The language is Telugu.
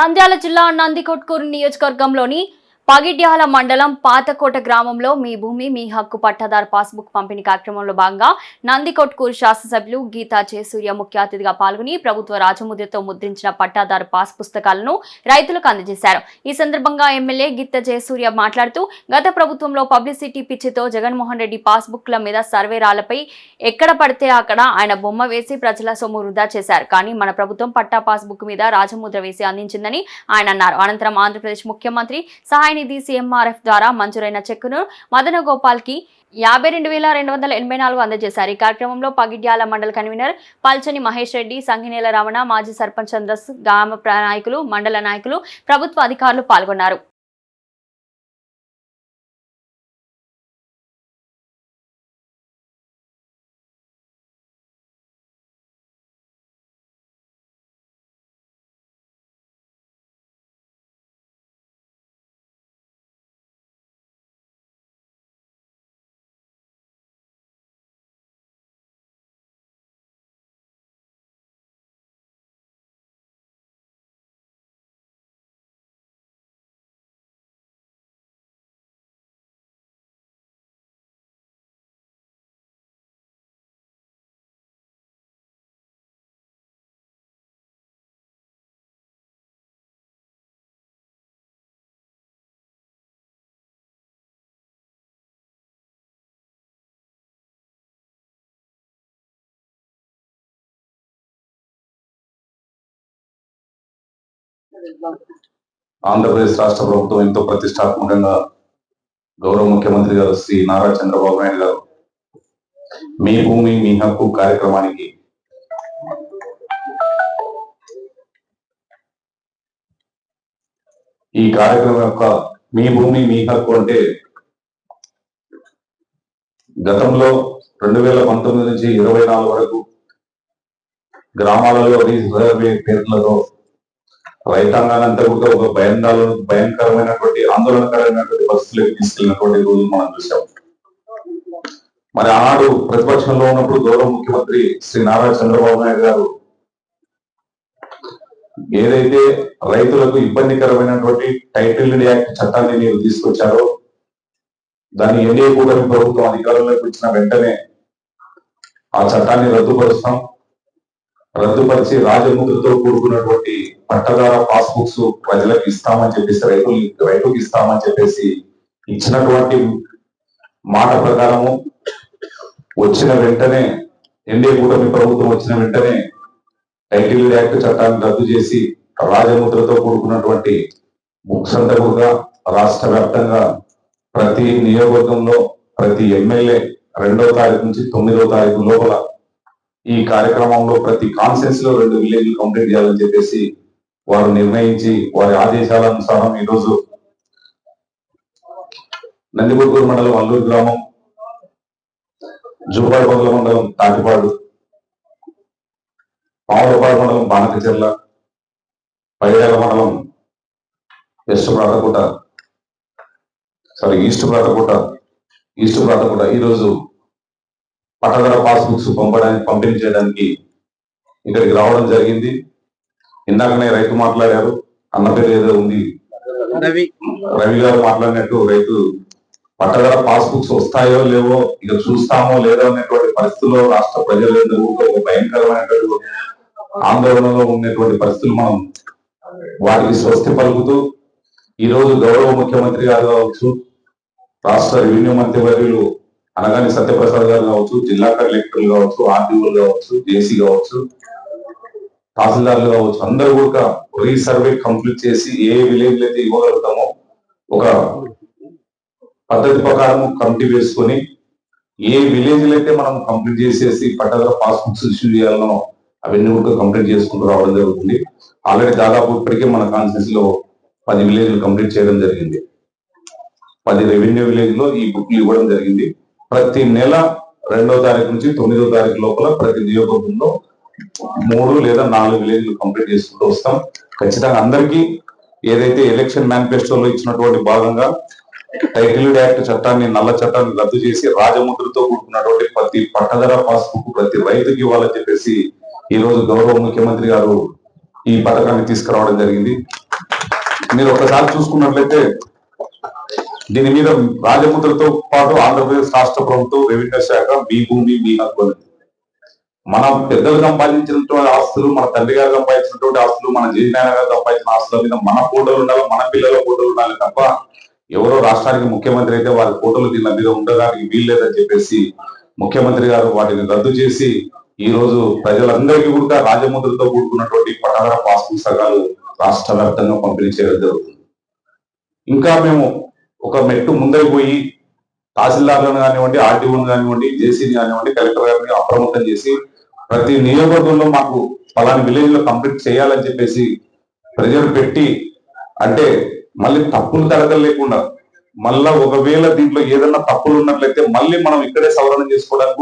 నంద్యాల జిల్లా నందికొట్కూరు నియోజకవర్గంలోని పగిడ్యాల మండలం పాతకోట గ్రామంలో మీ భూమి మీ హక్కు పట్టాదారు పాస్బుక్ పంపిణీ కార్యక్రమంలో భాగంగా నందికొట్కూరు శాసనసభ్యులు గీతా జయసూర్య ముఖ్య అతిథిగా పాల్గొని ప్రభుత్వ రాజముద్రతో ముద్రించిన పట్టాదారు పాస్ పుస్తకాలను రైతులకు అందజేశారు. ఈ సందర్భంగా ఎమ్మెల్యే గీతా జయసూర్య మాట్లాడుతూ గత ప్రభుత్వంలో పబ్లిసిటీ పిచ్చితో జగన్మోహన్ రెడ్డి పాస్బుక్ల మీద సర్వేరాలపై ఎక్కడ పడితే అక్కడ ఆయన బొమ్మ వేసి ప్రజల సొమ్ము వృధా చేశారు. కానీ మన ప్రభుత్వం పట్టా పాస్బుక్ మీద రాజముద్ర వేసి అందించిందని ఆయన అన్నారు. అనంతరం ఆంధ్రప్రదేశ్ ముఖ్యమంత్రి సహాయ నిధి CMRF ద్వారా మంజూరైన చెక్కును మదన గోపాల్ కి 52,284 అందజేశారు. ఈ కార్యక్రమంలో పగిడ్యాల మండల కన్వీనర్ పల్చని మహేష్ రెడ్డి, సంగినేల రమణ, మాజీ సర్పంచ్ చంద్రస్, గ్రామ నాయకులు, మండల నాయకులు, ప్రభుత్వ అధికారులు పాల్గొన్నారు. ఆంధ్రప్రదేశ్ రాష్ట్ర ప్రభుత్వం ఎంతో ప్రతిష్టాత్మకంగా గౌరవ ముఖ్యమంత్రి గారు శ్రీ నారా చంద్రబాబు నాయుడు గారు మీ భూమి మీ హక్కు కార్యక్రమానికి ఈ కార్యక్రమం యొక్క మీ భూమి మీ హక్కు అంటే గతంలో 2019 నుంచి 24 వరకు గ్రామాలలో రిజర్వే పేర్లతో రైతాంగానంతా కూడా ఒక భయంకరమైనటువంటి ఆందోళనకరమైనటువంటి పరిస్థితులకు తీసుకెళ్ళినటువంటి రోజు మనం చూసాం. మరి ఆనాడు ప్రతిపక్షంలో ఉన్నప్పుడు గౌరవ ముఖ్యమంత్రి శ్రీ నారా చంద్రబాబు నాయుడు గారు ఏదైతే రైతులకు ఇబ్బందికరమైనటువంటి టైటిల్ యాక్ట్ చట్టాన్ని మీరు తీసుకొచ్చారో దాన్ని ఎన్డీఏ కూటమి ప్రభుత్వం అధికారంలోకి వచ్చిన వెంటనే ఆ చట్టాన్ని రద్దుపరిచి రాజముద్రతో కూడుకున్నటువంటి పట్టదార పాస్బుక్స్ ప్రజలకు ఇస్తామని చెప్పేసి రైతులకు ఇస్తామని చెప్పేసి ఇచ్చినటువంటి మాట ప్రకారము వచ్చిన వెంటనే ఎన్డీఏ కూటమి ప్రభుత్వం వచ్చిన వెంటనే టైటిల్ యాక్ట్ చట్టాన్ని రద్దు చేసి రాజముద్రతో కూడుకున్నటువంటి బుక్స్ అంతా కూడా రాష్ట్ర వ్యాప్తంగా ప్రతి నియోజకవర్గంలో ప్రతి ఎమ్మెల్యే 2వ తారీఖు నుంచి 9వ తారీఖు లోపల ఈ కార్యక్రమంలో ప్రతి కాన్ఫరెన్స్ లో 2 విలేజ్లు కంప్లీట్ చేయాలని చెప్పేసి వారు నిర్ణయించి వారి ఆదేశాల అనుసారం ఈరోజు నందికొట్కూరు మండలం అల్లూరు గ్రామం, జూపాడుపల్లి మండలం తాటిపాడు, పావులపాడు మండలం బానకచెర్ల, పైడాల మండలం ఈస్ట్ ప్రాతకోట ఈరోజు పట్టదార పాస్బుక్స్ పంపిణీ చేయడానికి ఇక్కడికి రావడం జరిగింది. ఇందాకనే రైతు మాట్లాడారు, అన్న పేరు ఏదో ఉంది, రవి గారు మాట్లాడినట్టు రైతు పట్టదార పాస్బుక్స్ వస్తాయో లేవో ఇక చూస్తామో లేదో అనేటువంటి పరిస్థితుల్లో రాష్ట్ర ప్రజలందరూ ఒక భయంకరమైనటువంటి ఆందోళనలో ఉన్నటువంటి పరిస్థితులు మనం వాటికి స్వస్తి పలుకుతూ ఈ రోజు గౌరవ ముఖ్యమంత్రి గారు కావచ్చు, రాష్ట్ర రెవెన్యూ మంత్రి వర్యులు అనగాని సత్యప్రసాద్ గారు కావచ్చు, జిల్లా కలెక్టర్లు కావచ్చు, ఆర్డీఓలు కావచ్చు, జేసీ కావచ్చు, తహసీల్దార్లు కావచ్చు, అందరూ కూడా రీసర్వే కంప్లీట్ చేసి ఏ విలేజ్ అయితే ఇవ్వగలుగుతామో ఒక పద్ధతి ప్రకారం కమిటీ వేసుకొని ఏ విలేజ్ అయితే మనం కంప్లీట్ చేసేసి పట్టదార పాస్బుక్స్ ఇష్యూ చేయాలనో అవన్నీ కూడా కంప్లీట్ చేసుకుంటూ రావడం జరుగుతుంది. ఆల్రెడీ దాదాపు ఇప్పటికే మన కాన్స్టిట్యూన్సీ లో 10 విలేజ్లు కంప్లీట్ చేయడం జరిగింది. 10 రెవెన్యూ విలేజ్ లో ఈ బుక్లు ఇవ్వడం జరిగింది. ప్రతి నెల 2వ తారీఖు నుంచి 9వ తారీఖు లోపల ప్రతి నియోజకవర్గంలో 3 లేదా 4 విలేజ్లు కంప్లీట్ చేసుకుంటూ వస్తాం. ఖచ్చితంగా అందరికీ ఏదైతే ఎలక్షన్ మేనిఫెస్టోలో ఇచ్చినటువంటి భాగంగా టైటిల్ యాక్ట్ చట్టాన్ని నల్ల చట్టాన్ని రద్దు చేసి రాజముద్రతో కూడుకున్నటువంటి ప్రతి పట్టదార పాస్బుక్ ప్రతి రైతుకి ఇవ్వాలని చెప్పేసి ఈ రోజు గౌరవ ముఖ్యమంత్రి గారు ఈ పథకాన్ని తీసుకురావడం జరిగింది. మీరు ఒకసారి చూసుకున్నట్లయితే దీని మీద రాజముద్రతో పాటు ఆంధ్రప్రదేశ్ రాష్ట్ర ప్రభుత్వం రెవెన్యూ శాఖ మీ భూమి మీ హక్కు అని. మన పెద్దలు సంపాదించినటువంటి ఆస్తులు, మన తండ్రి గారు సంపాదించినటువంటి ఆస్తులు, మన జీవినాయన గారు సంపాదించిన ఆస్తుల మీద మన ఫోటోలు ఉండాలి, మన పిల్లల ఫోటోలు ఉండాలి తప్ప ఎవరో రాష్ట్రానికి ముఖ్యమంత్రి అయితే వారి ఫోటోలు దీని మీద ఉండడానికి వీల్లేదని చెప్పేసి ముఖ్యమంత్రి గారు వాటిని రద్దు చేసి ఈ రోజు ప్రజలందరికీ కూడా రాజముద్రతో కూడుకున్నటువంటి పట్టదార పాస్ పుస్తకాలు రాష్ట్ర వ్యాప్తంగా పంపిణీ చేయడం జరుగుతుంది. ఇంకా మేము ఒక మెట్టు ముందరికి పోయి తహసీల్దార్లను కానివ్వండి, ఆర్టీఓను కానివ్వండి, జేసీని కానివ్వండి, కలెక్టర్ గారిని అప్రమత్తం చేసి ప్రతి నియోజకవర్గంలో మాకు పలాని విలేజ్ లో కంప్లీట్ చేయాలని చెప్పేసి ప్రజలు పెట్టి, అంటే మళ్ళీ తప్పులు తడకలు లేకుండా మళ్ళా ఒకవేళ దీంట్లో ఏదన్నా తప్పులు ఉన్నట్లయితే మళ్ళీ మనం ఇక్కడే సవరణ చేసుకోవడానికి